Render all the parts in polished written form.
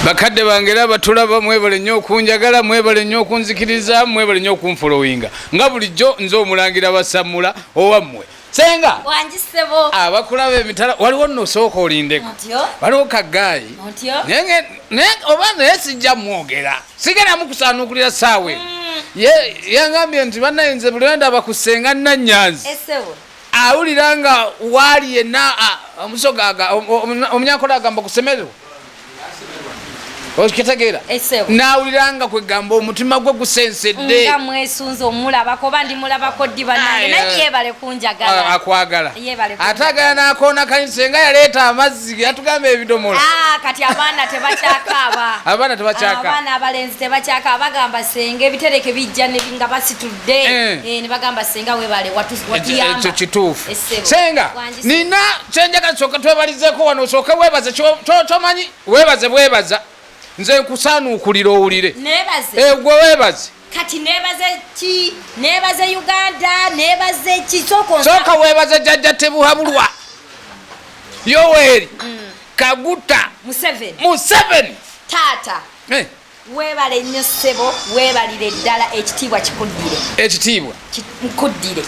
bakadde bangera batulaba mwebale nnyo okunjagala mwebale nnyo okunzikiriza mwebale nnyo okunfolowinga nga bulijjo nze omulangira basamula owammwe senga wanjisebo abakulaba emitala waliwo nno sooka olindeko waliwo kagaayi oba naye sijja mwogera sigenda mukusaanukulira saawe yangambye nti bannayinze buli wenda bakusenga Nnannyanzi awulira nga waali yenna omusoga omunyankole agamba kusemererwa okitegeera nawuliranga kwegamba omutima gwe gusensedde nga mwesunze omulabako oba ndi mulabako ddi bannange naye yeebale kunjagala akwagala ate agala n'akoona kayinsenga yaleeta amazzi yatugamba ebidomola kati abaana tebakyakaaba abaana abalenzi tebakyakaaba bagamba senga ebitereke bijja nga basitudde ne bagamba senga weebale watuyamba ekyo kituufu senga nina kyenjaga sooka twebalizeeko wano osooke weebaze kyomanyi weebaze bwebaza nze nkusaanuukulira owulire gwe weebaze kati nebaze ki nebaze Uganda nebaze ki sooka weebaze jjajja tebuhabulwa Yoweri Kaguta Museveni taata weebale nnyo ssebo weebalire ddala ekitiibwa kikuddire ekitiibwa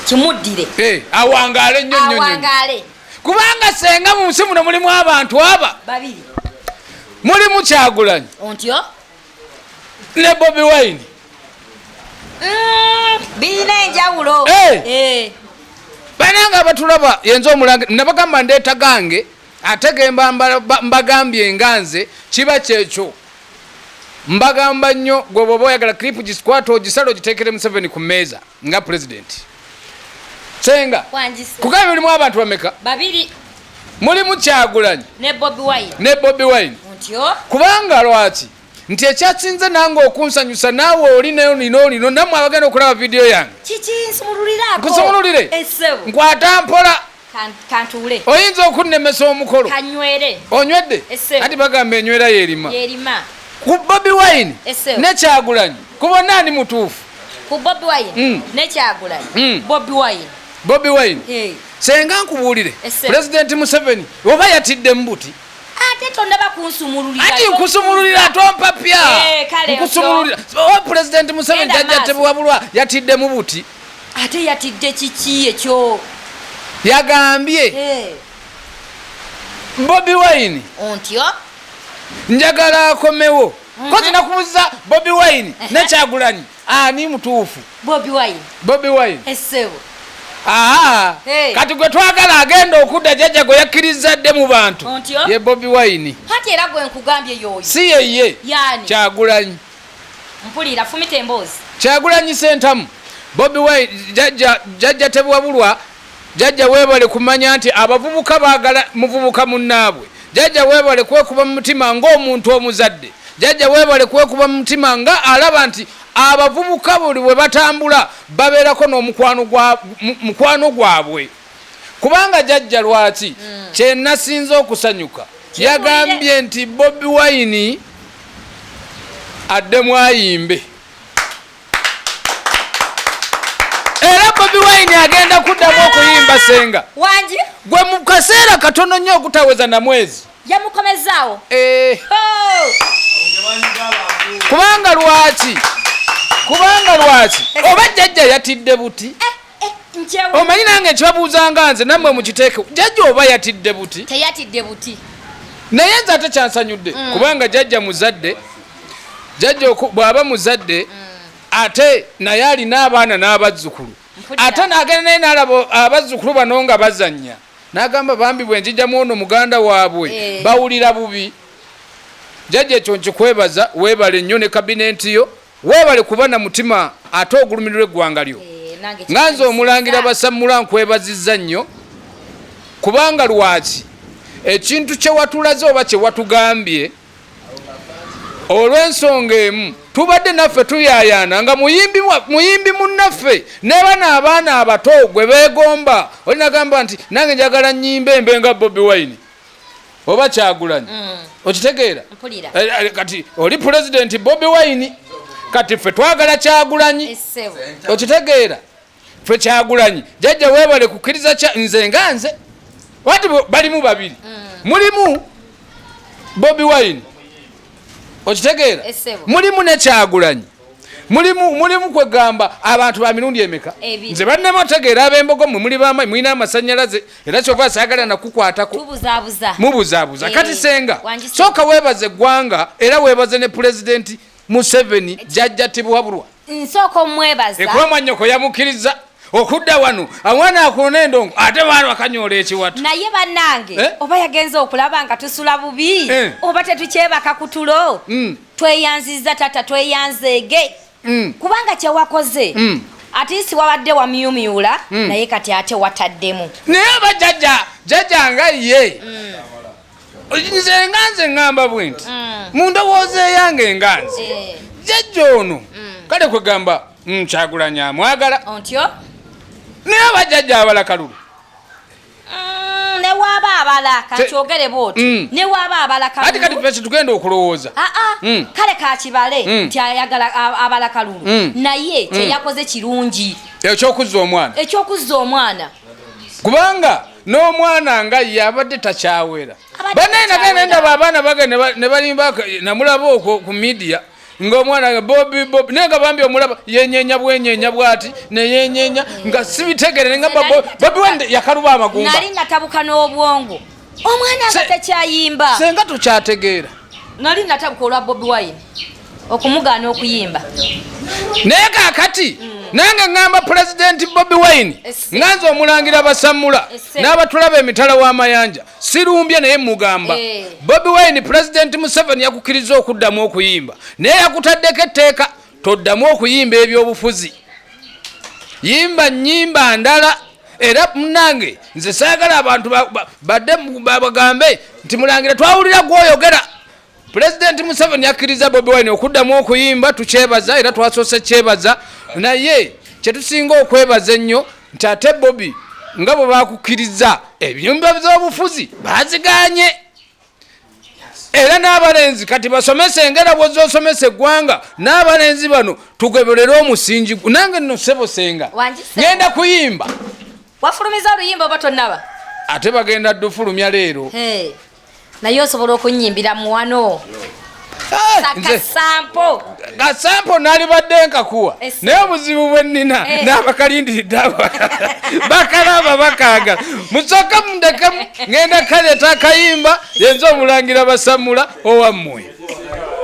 kimuddire awangaale nnyo kubanga senga mu nsi muno mulimu abantu aba babiri mulimu Kyagulanyi ontyo ne Bobi Wine birina enjawulo bananga abatulaba yenza omulange nabagamba ndeeta gange ate gemba mbagambye enganze kiba kyekyo mbagamba nnyo gwe bwoba oyagala clip giskwata ogisala ogiteekere Museveni ku mmeeza nga president senga kugamba mulimu abantu bameka babiri mulimu Kyagulanyi ne Bobi Wine kubanga lwaki nti ekyasinze nange okunsanyusa naawe olinayo nino nammwe abagenda okulaba vidiyo yange nsumululire nkwata mpola oyinza okunnemesa omukolo onywedde ati bagamba enywera yerima ku Bobi Wine ne Kyagulanyi kubona ani mutuufu Bobi Wine senga nkubuulire President Museveni oba yatidde mbuti ate tondaba kunsumululira ati nkusumululira tompa pya nkusumululira President Museveni jajja tebuwabulwa yatidde mu buti ate yatidde kiki ekyo yagambye Bobi Wine ontyo njagala akomewo kozi nakubuza Bobi Wine ne Kyagulanyi ani mutuufu Bobi Wine esebo kati gwe twagala agenda okudda jjajja gwe yakkiriza dde mu bantu ye Bobi Wine hati era gwe nkugambye yoyo si yeye Kyagulanyi mpulira fumita emboozi Kyagulanyi sentamu Bobi Wine jjajja tebuwabulwa jjajja weebale kumanya nti abavubuka baagala muvubuka munnaabwe jjajja weebale kwekuba mu mutima ng'omuntu omuzadde jjajja weebale kwekuba mu mutima nga alaba nti abavubuka buli bwe batambula babeerako n'omukwano gwabwe kubanga jjajja lwaki kyenasinze okusanyuka yagambye nti Bobi Wine addemu ayimbe era Bobi Wine agenda kuddamu okuyimba senga gwe mu kaseera katono nnyo okutaweza na mwezi yamukomezaawo kubanga lwaki oba jjajja yatidde buti omanyi nange nkibabuuzanga nze nammwe mukiteeke jjajja oba yatidde buti teyatidde buti naye nze ate kyansanyudde kubanga jjajja muzadde jjajja bw'aba muzadde ate naye alina abaana n'abazzukulu ate n'agenda naye n'alaba abazzukulu bano nga bazannya n'agamba bambi bwe njijjamu ono muganda waabwe bawulira bubi jjajja ekyo nkikwebaza weebale nnyo ne kabinenti yo weebale kuba na mutima ate ogulumirirwa eggwanga lyo nga nze omulangira basamula nkwebazizza nnyo kubanga lwaki ekintu kye watulaze oba kye watugambye olw'ensonga emu tubadde naffe tuyaayaana nga muyimbi munnaffe nebana abaana abato gwe beegomba olinagamba nti nange njagala nnyimba embe nga Bobi Wine oba Kyagulanyi okitegeera kati oli President Bobi Wine kati ffe twagala Kyagulanyi okitegeera ffe Kyagulanyi jjajja weebale kukkiriza nze nga nze wati balimu babiri mulimu Bobi Wine okitegeera mulimu ne Kyagulanyi mulimu kwegamba abantu ba mirundi emeka nze bannama otegeera ab'embogo mwe muli bamaanyi mulina amasanyalaze era kyova saagala nakukwatako mubuzaabuza kati senga sooka weebaze eggwanga era weebaze ne pulezidenti Museveni jjajja Tibwabulwa nsooka omwebaza ekuba mwannyoko yamukkiriza okudda wano awana akoona endongo ate baana bakanyoola ekiwatu naye bannange oba yagenza okulaba nga tusula bubi oba tetukyebaka ku tulo tweyanziza tata tweyanzeege kubanga kyewakoze ate si wabadde wamyumyula naye kati ate wataddemu naye oba jjajja nga ye nze ngamba bwenti mu ndowooza eyange enganze jjajja ono kale kwegamba Kyagulanyi amwagala ontyo naye abajjajja abala kalulu newaaba abala kakyogere booti newaaba abala kalulu ati kati fesi tugenda okulowooza kale kakibale nti ayagala abala kalulu naye kyeyakoze kirungi ekyokuzza omwana kubanga n'omwana nga ye abadde takyawera banaye nagenda ndaba abaana bagenda ne balimba namulaba okwo ku midiya ng'omwana Bobi nenga bambi omulaba yenyenya bwenyenya bwati neyenyenya nga sibitegere nga Bobi Wine yakaluba amagumba nali natabuka n'obwongo omwana nga tekyayimba senga tukyategeera nali natabuka olwa Bobi Wine okumugaana okuyimba naye kaakati nange ngamba pulezidenti Bobi Wine nganze omulangira basamula n'abatulaba emitala w'amayanja sirumbye naye mugamba Bobi Wine pulezidenti Museveni yakukkiriza okuddamu okuyimba naye yakutaddeko etteeka toddamu okuyimba ebyobufuzi yimba nnyimba ndala era munange nze saagala abantu badde bagambe nti mulangira twawulira gw'oyogera pulezidenti Museveni yakkiriza Bobi Wine okuddamu okuyimba tukyebaza era twasoose kyebaza naye kyetusinga okwebaza ennyo nti ate Bobi nga bwe bakukkiriza ebyumba by'obufuzi baziganye era n'abalenzi kati basomese engera bw'ozosomesa eggwanga n'abalenzi bano tugoberere omusingi nange nno ssebo senga ngenda kuyimba wafulumiza oluyimba oba tonnaba ate bagenda ddufulumya leero naye osobola okunyimbira muwano kasampo nalibadde nkakuwa naye obuzibu bwe nnina n'abakalindiridde bakalaba bakaagala musooka mundekemu ngenda kaleeta akayimba yenza omulangira basamula owammwe